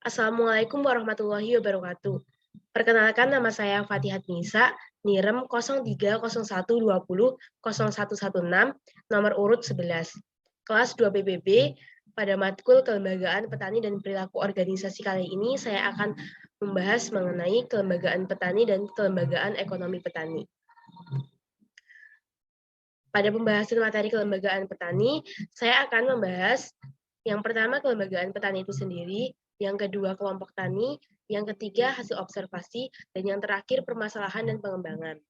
Assalamualaikum warahmatullahi wabarakatuh. Perkenalkan nama saya Fatihat Nisa, NIREM 0301200116, nomor urut 11. Kelas 2 PBB, pada matkul Kelembagaan Petani dan Perilaku Organisasi kali ini saya akan membahas mengenai kelembagaan petani dan kelembagaan ekonomi petani. Pada pembahasan materi kelembagaan petani, saya akan membahas yang pertama kelembagaan petani itu sendiri, yang kedua kelompok tani, yang ketiga hasil observasi, dan yang terakhir permasalahan dan pengembangan.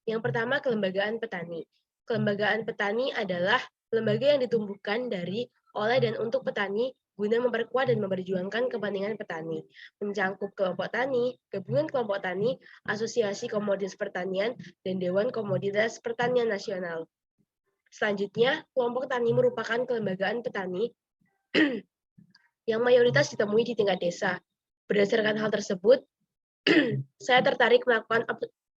Yang pertama kelembagaan petani. Kelembagaan petani adalah lembaga yang ditumbuhkan dari, oleh, dan untuk petani guna memperkuat dan memperjuangkan kepentingan petani, mencangkup kelompok tani, gabungan kelompok tani, asosiasi komoditas pertanian, dan Dewan Komoditas Pertanian Nasional. Selanjutnya, kelompok tani merupakan kelembagaan petani yang mayoritas ditemui di tingkat desa. Berdasarkan hal tersebut, saya tertarik melakukan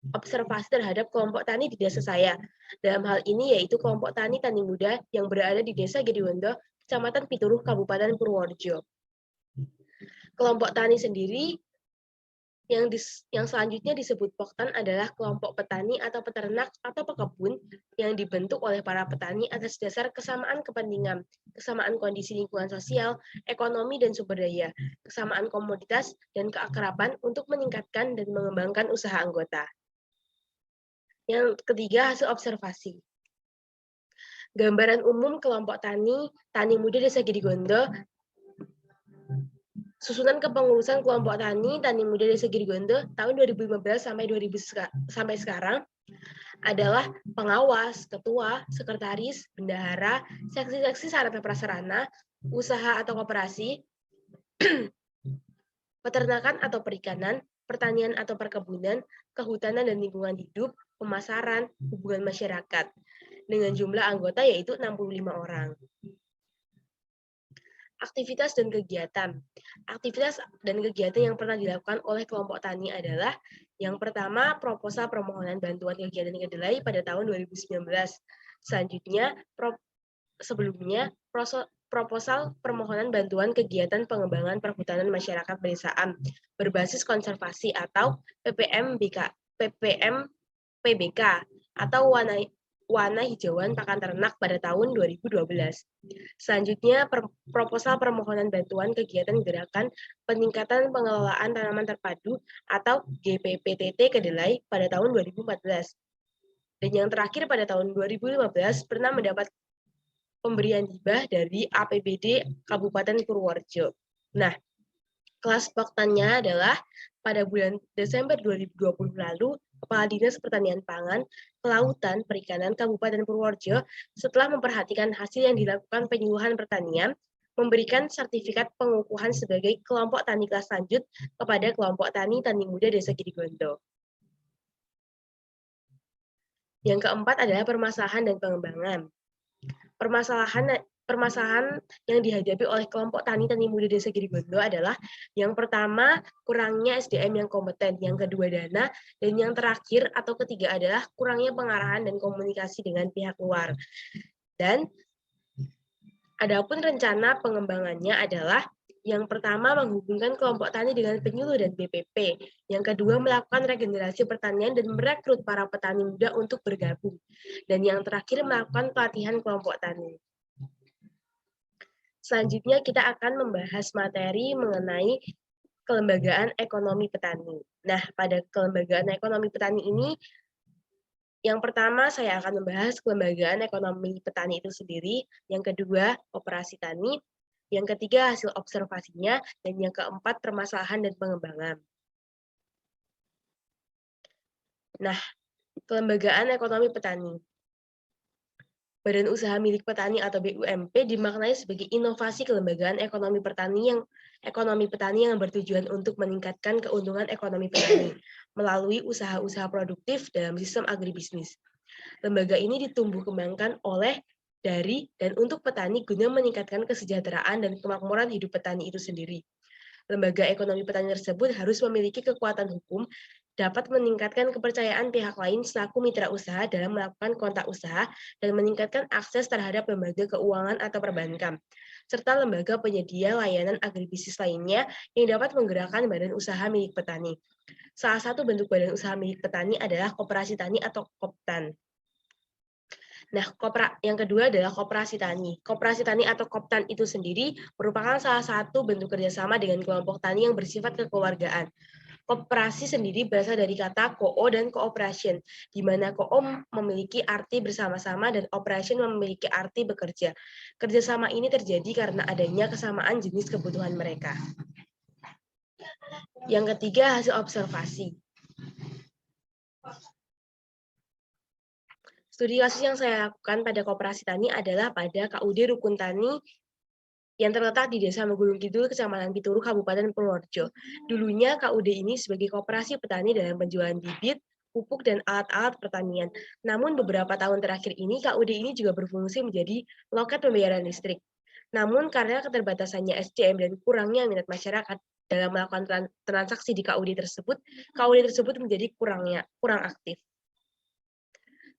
observasi terhadap kelompok tani di desa saya. Dalam hal ini yaitu kelompok tani muda yang berada di Desa Gediwondo, Kecamatan Pituruh, Kabupaten Purworejo. Kelompok tani sendiri yang selanjutnya disebut poktan adalah kelompok petani atau peternak atau pekebun yang dibentuk oleh para petani atas dasar kesamaan kepentingan, kesamaan kondisi lingkungan sosial, ekonomi dan sumber daya, kesamaan komoditas dan keakraban untuk meningkatkan dan mengembangkan usaha anggota. Yang ketiga, hasil observasi. Gambaran umum kelompok tani muda Desa Gedigondo, susunan kepengurusan kelompok tani muda Desa Gedigondo tahun 2015 sampai sekarang adalah pengawas, ketua, sekretaris, bendahara, seksi-seksi sarana prasarana, usaha atau koperasi, peternakan atau perikanan, pertanian atau perkebunan, kehutanan dan lingkungan hidup, pemasaran, hubungan masyarakat, dengan jumlah anggota yaitu 65 orang. Aktivitas dan kegiatan. Aktivitas dan kegiatan yang pernah dilakukan oleh kelompok tani adalah yang pertama, proposal permohonan bantuan kegiatan kedelai pada tahun 2019. Selanjutnya, sebelumnya, proposal permohonan bantuan kegiatan pengembangan perhutanan masyarakat pedesaan berbasis konservasi atau PPM-PBK atau warna hijauan pakan ternak pada tahun 2012. Selanjutnya, proposal permohonan bantuan kegiatan gerakan peningkatan pengelolaan tanaman terpadu atau GPPTT kedelai pada tahun 2014. Dan yang terakhir pada tahun 2015 pernah mendapat pemberian hibah dari APBD Kabupaten Purworejo. Nah, kelas poktannya adalah pada bulan Desember 2020 lalu, Kepala Dinas Pertanian Pangan, Kelautan, Perikanan Kabupaten Purworejo setelah memperhatikan hasil yang dilakukan penyuluhan pertanian, memberikan sertifikat pengukuhan sebagai kelompok tani kelas lanjut kepada kelompok tani muda Desa Gedigondo. Yang keempat adalah permasalahan dan pengembangan. Permasalahan yang dihadapi oleh kelompok tani muda Desa Gedigondo adalah yang pertama, kurangnya SDM yang kompeten, yang kedua dana, dan yang terakhir atau ketiga adalah kurangnya pengarahan dan komunikasi dengan pihak luar. Dan adapun rencana pengembangannya adalah yang pertama, menghubungkan kelompok tani dengan penyuluh dan BPP. Yang kedua, melakukan regenerasi pertanian dan merekrut para petani muda untuk bergabung. Dan yang terakhir, melakukan pelatihan kelompok tani. Selanjutnya, kita akan membahas materi mengenai kelembagaan ekonomi petani. Nah, pada kelembagaan ekonomi petani ini, yang pertama saya akan membahas kelembagaan ekonomi petani itu sendiri, yang kedua, operasi tani, yang ketiga, hasil observasinya, dan yang keempat, permasalahan dan pengembangan. Nah, kelembagaan ekonomi petani. Badan Usaha Milik Petani atau BUMP dimaknai sebagai inovasi kelembagaan ekonomi petani yang bertujuan untuk meningkatkan keuntungan ekonomi petani melalui usaha-usaha produktif dalam sistem agribisnis. Lembaga ini ditumbuh kembangkan oleh, dari, dan untuk petani guna meningkatkan kesejahteraan dan kemakmuran hidup petani itu sendiri. Lembaga ekonomi petani tersebut harus memiliki kekuatan hukum, dapat meningkatkan kepercayaan pihak lain selaku mitra usaha dalam melakukan kontak usaha, dan meningkatkan akses terhadap lembaga keuangan atau perbankan. serta lembaga penyedia layanan agribisnis lainnya yang dapat menggerakkan badan usaha milik petani. Salah satu bentuk badan usaha milik petani adalah koperasi tani atau Koptan. Nah, yang kedua adalah koperasi tani. Koperasi tani atau Koptan itu sendiri merupakan salah satu bentuk kerjasama dengan kelompok tani yang bersifat kekeluargaan. Koperasi sendiri berasal dari kata ko dan cooperation, di mana ko memiliki arti bersama-sama dan operation memiliki arti bekerja. Kerjasama ini terjadi karena adanya kesamaan jenis kebutuhan mereka. Yang ketiga, hasil observasi. Studi kasus yang saya lakukan pada koperasi tani adalah pada KUD Rukun Tani yang terletak di Desa Megulung Kidul, Kecamatan Pituru, Kabupaten Purworejo. Dulunya KUD ini sebagai koperasi petani dalam penjualan bibit, pupuk, dan alat-alat pertanian. Namun beberapa tahun terakhir ini, KUD ini juga berfungsi menjadi loket pembayaran listrik. Namun karena keterbatasannya SDM dan kurangnya minat masyarakat dalam melakukan transaksi di KUD tersebut menjadi kurang aktif.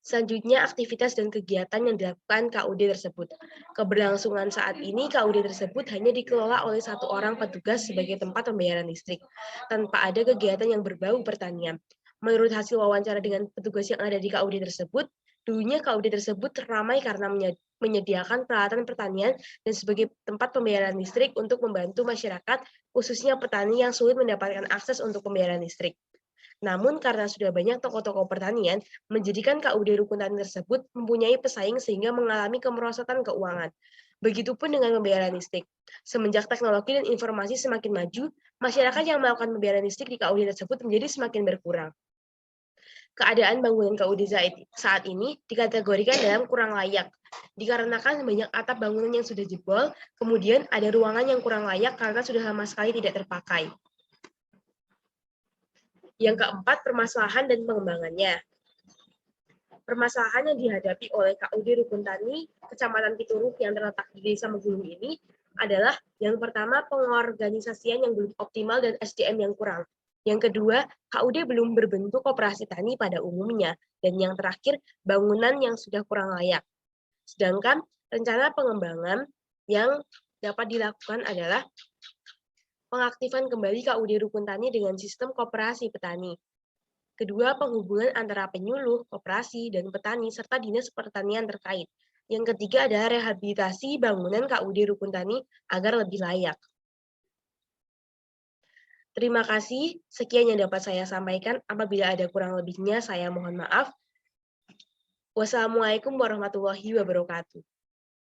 Selanjutnya, aktivitas dan kegiatan yang dilakukan KUD tersebut. Keberlangsungan saat ini, KUD tersebut hanya dikelola oleh satu orang petugas sebagai tempat pembayaran listrik, tanpa ada kegiatan yang berbau pertanian. Menurut hasil wawancara dengan petugas yang ada di KUD tersebut, dulunya KUD tersebut ramai karena menyediakan peralatan pertanian dan sebagai tempat pembayaran listrik untuk membantu masyarakat, khususnya petani yang sulit mendapatkan akses untuk pembayaran listrik. Namun karena sudah banyak toko-toko pertanian, menjadikan KUD Rukun Tani tersebut mempunyai pesaing sehingga mengalami kemerosotan keuangan. Begitupun dengan pembayaran listrik. Semenjak teknologi dan informasi semakin maju, masyarakat yang melakukan pembayaran listrik di KUD tersebut menjadi semakin berkurang. Keadaan bangunan KUD saat ini dikategorikan dalam kurang layak, dikarenakan banyak atap bangunan yang sudah jebol, kemudian ada ruangan yang kurang layak karena sudah lama sekali tidak terpakai. Yang keempat, permasalahan dan pengembangannya. Permasalahan yang dihadapi oleh KUD Rukun Tani, Kecamatan Pituru yang terletak di Desa Megulung ini adalah yang pertama, pengorganisasian yang belum optimal dan SDM yang kurang. Yang kedua, KUD belum berbentuk koperasi tani pada umumnya. Dan yang terakhir, bangunan yang sudah kurang layak. Sedangkan rencana pengembangan yang dapat dilakukan adalah pengaktifan kembali KUD Rukun Tani dengan sistem koperasi petani. Kedua, penghubungan antara penyuluh, koperasi, dan petani, serta dinas pertanian terkait. Yang ketiga adalah rehabilitasi bangunan KUD Rukun Tani agar lebih layak. Terima kasih, sekian yang dapat saya sampaikan. Apabila ada kurang lebihnya, saya mohon maaf. Wassalamualaikum warahmatullahi wabarakatuh.